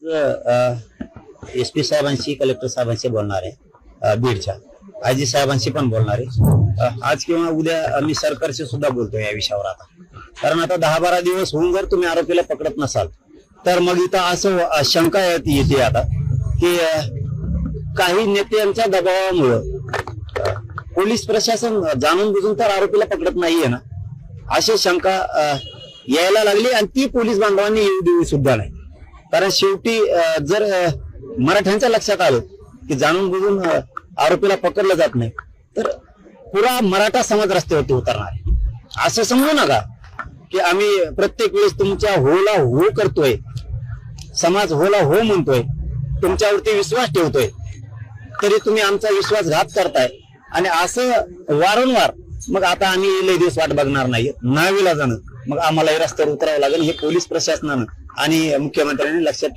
SP साहेबांशी collector साहेबांशी बोलणार आहे बीडच्या आयजी साहेबांशी पण बोलणार आहे आज किंवा उद्या मी सरकारशी सुद्धा बोलतो या विषयावर आता कारण आता 10-12 दिवस होऊन जर तुम्ही आरोपीला पकडत नसाल तर मग इथं असं शंका येते आता की काही नेत्यांच्या दबावामुळे पोलीस प्रशासन जाणून बुजून तर आरोपीला पकडत नाहीये ना अशी शंका यायला लागली आणि ती पोलीस बांधवांनी येऊ देऊ सुद्धा नाही कारण शेवटी जर मराठ्यांच्या लक्षात आलं की जाणून बुजून आरोपीला पकडलं जात नाही तर पुरा मराठा समाज रस्त्यावरती उतरणार आहे असं समजू नका की आम्ही प्रत्येक वेळेस तुमच्या होला हो करतोय समाज होला हो म्हणतोय तुमच्यावरती विश्वास ठेवतोय तरी तुम्ही आमचा विश्वासघात करताय आणि असं वारंवार मग आता आम्ही लय दिवस वाट बघणार नाही नाविलाजानं मग आम्हाला रस्त्यावर उतरावं लागेल हे पोलीस प्रशासनानं आणि मुख्यमंत्र्यांनी लक्षात ठेवलं